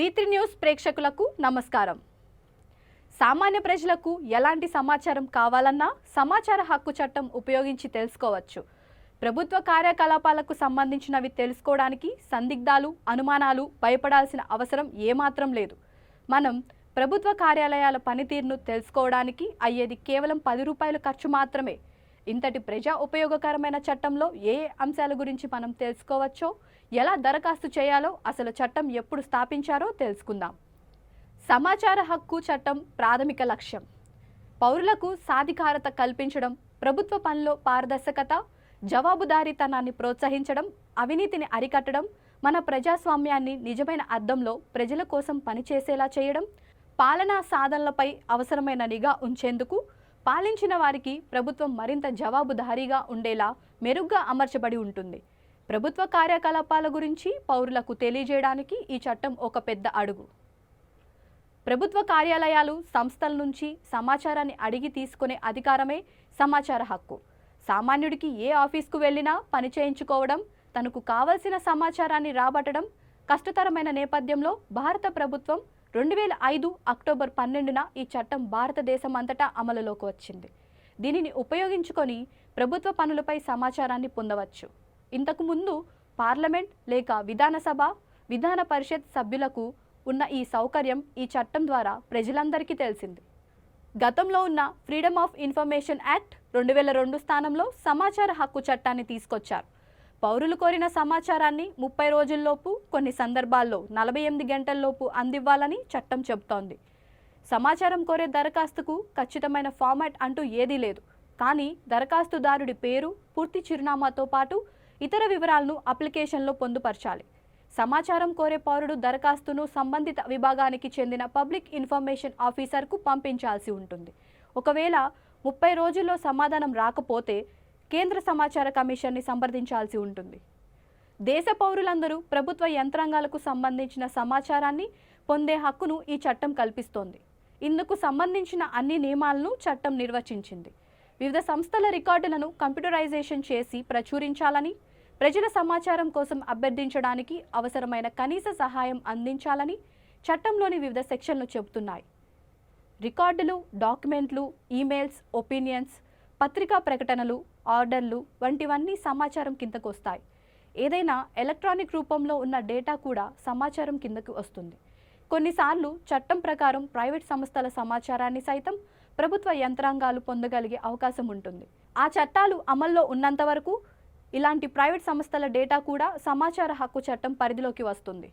V3 news ప్రేక్షకులకు నమస్కారం. సామాన్య ప్రజలకు ఎలాంటి సమాచారం కావాలన్నా సమాచార హక్కు చట్టం ఉపయోగించి తెలుసుకోవచ్చు. ప్రభుత్వ కార్యకలాపాలకు సంబంధించినవి తెలుసుకోవడానికి సందిగ్ధాలు, అనుమానాలు భయపడాల్సిన అవసరం ఏమాత్రం లేదు. మనం ప్రభుత్వ కార్యాలయాల పనితీరును తెలుసుకోవడానికి అయ్యేది కేవలం 10 రూపాయల ఖర్చు మాత్రమే. ఇంతటి ప్రజా ఉపయోగకరమైన చట్టంలో ఏ అంశాల గురించి మనం తెలుసుకోవచ్చో, ఎలా దరఖాస్తు చేయాలో, అసలు చట్టం ఎప్పుడు స్థాపించారో తెలుసుకుందాం. సమాచార హక్కు చట్టం ప్రాథమిక లక్ష్యం పౌరులకు సాధికారత కల్పించడం, ప్రభుత్వ పనిలో పారదర్శకత, జవాబుదారీతనాన్ని ప్రోత్సహించడం, అవినీతిని అరికట్టడం, మన ప్రజాస్వామ్యాన్ని నిజమైన అర్థంలో ప్రజల కోసం పనిచేసేలా చేయడం, పాలనా సాధనలపై అవసరమైన నిఘా ఉంచేందుకు పాలించిన వారికి ప్రభుత్వం మరింత జవాబుదారీగా ఉండేలా మెరుగ్గా అమర్చబడి ఉంటుంది. ప్రభుత్వ కార్యకలాపాల గురించి పౌరులకు తెలియజేయడానికి ఈ చట్టం ఒక పెద్ద అడుగు. ప్రభుత్వ కార్యాలయాలు, సంస్థల నుంచి సమాచారాన్ని అడిగి తీసుకునే అధికారమే సమాచార హక్కు. సామాన్యుడికి ఏ ఆఫీస్కు వెళ్ళినా పని చేయించుకోవడం, తనకు కావలసిన సమాచారాన్ని రాబట్టడం కష్టతరమైన నేపథ్యంలో భారత ప్రభుత్వం 2005 అక్టోబర్ 12న ఈ చట్టం భారతదేశం అంతటా అమలులోకి వచ్చింది. దీనిని ఉపయోగించుకొని ప్రభుత్వ పనులపై సమాచారాన్ని పొందవచ్చు. ఇంతకు ముందు పార్లమెంట్ లేక విధానసభ, విధాన పరిషత్ సభ్యులకు ఉన్న ఈ సౌకర్యం ఈ చట్టం ద్వారా ప్రజలందరికీ తెలిసింది. గతంలో ఉన్న ఫ్రీడమ్ ఆఫ్ ఇన్ఫర్మేషన్ యాక్ట్ 2002 స్థానంలో సమాచార హక్కు చట్టాన్ని తీసుకొచ్చారు. పౌరులు కోరిన సమాచారాన్ని 30 రోజుల్లోపు, కొన్ని సందర్భాల్లో 48 గంటల్లోపు అందివ్వాలని చట్టం చెబుతోంది. సమాచారం కోరే దరఖాస్తుకు ఖచ్చితమైన ఫార్మాట్ అంటూ ఏదీ లేదు. కానీ దరఖాస్తుదారుడి పేరు, పూర్తి చిరునామాతో పాటు ఇతర వివరాలను అప్లికేషన్లో పొందుపరచాలి. సమాచారం కోరే పౌరుడు దరఖాస్తును సంబంధిత విభాగానికి చెందిన పబ్లిక్ ఇన్ఫర్మేషన్ ఆఫీసర్కు పంపించాల్సి ఉంటుంది. ఒకవేళ 30 రోజుల్లో సమాధానం రాకపోతే కేంద్ర సమాచార కమిషన్ని సంప్రదించాల్సి ఉంటుంది. దేశ పౌరులందరూ ప్రభుత్వ యంత్రాంగాలకు సంబంధించిన సమాచారాన్ని పొందే హక్కును ఈ చట్టం కల్పిస్తోంది. ఇందుకు సంబంధించిన అన్ని నియమాలను చట్టం నిర్వచించింది. వివిధ సంస్థల రికార్డులను కంప్యూటరైజేషన్ చేసి ప్రచురించాలని, ప్రజల సమాచారం కోసం అభ్యర్థించడానికి అవసరమైన కనీస సహాయం అందించాలని చట్టంలోని వివిధ సెక్షన్లు చెబుతున్నాయి. రికార్డులు, డాక్యుమెంట్లు, ఈమెయిల్స్, ఒపీనియన్స్, పత్రికా ప్రకటనలు, ఆర్డర్లు వంటివన్నీ సమాచారం కిందకు వస్తాయి. ఏదైనా ఎలక్ట్రానిక్ రూపంలో ఉన్న డేటా కూడా సమాచారం కిందకు వస్తుంది. కొన్నిసార్లు చట్టం ప్రకారం ప్రైవేట్ సంస్థల సమాచారాన్ని సైతం ప్రభుత్వ యంత్రాంగాలు పొందగలిగే అవకాశం ఉంటుంది. ఆ చట్టాలు అమల్లో ఉన్నంత వరకు ఇలాంటి ప్రైవేట్ సంస్థల డేటా కూడా సమాచార హక్కు చట్టం పరిధిలోకి వస్తుంది.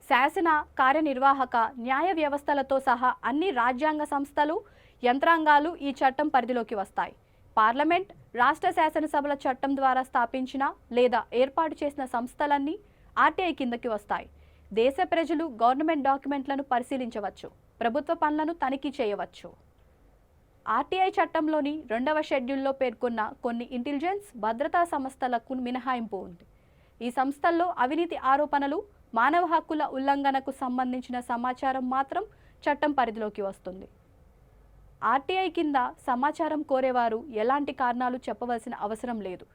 శాసన, కార్యనిర్వాహక, న్యాయ వ్యవస్థలతో సహా అన్ని రాజ్యాంగ సంస్థలు, యంత్రాంగాలు ఈ చట్టం పరిధిలోకి వస్తాయి. పార్లమెంట్, రాష్ట్ర శాసనసభల చట్టం ద్వారా స్థాపించిన లేదా ఏర్పాటు చేసిన సంస్థలన్నీ ఆర్టీఐ కిందకి వస్తాయి. దేశ ప్రజలు గవర్నమెంట్ డాక్యుమెంట్లను పరిశీలించవచ్చు, ప్రభుత్వ పనులను తనిఖీ చేయవచ్చు. ఆర్టీఐ చట్టంలోని 2వ షెడ్యూల్లో పేర్కొన్న కొన్ని ఇంటెలిజెన్స్, భద్రతా సంస్థలకు మినహాయింపు ఉంది. ఈ సంస్థల్లో అవినీతి ఆరోపణలు, మానవ హక్కుల ఉల్లంఘనకు సంబంధించిన సమాచారం మాత్రం చట్టం పరిధిలోకి వస్తుంది. ఆర్టీఐ కింద సమాచారం కోరేవారు ఎలాంటి కారణాలు చెప్పవలసిన అవసరం లేదు.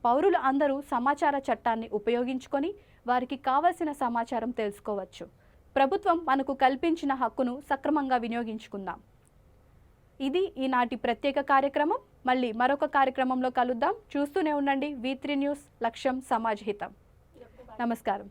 పౌరులు అందరూ సమాచార చట్టాన్ని ఉపయోగించుకొని వారికి కావలసిన సమాచారం తెలుసుకోవచ్చు. ప్రభుత్వం మనకు కల్పించిన హక్కును సక్రమంగా వినియోగించుకుందాం. ఇది ఈనాటి ప్రత్యేక కార్యక్రమం. మళ్ళీ మరొక కార్యక్రమంలో కలుద్దాం. చూస్తూనే ఉండండి V3 న్యూస్, లక్ష్యం సమాజ్ హితం. నమస్కారం.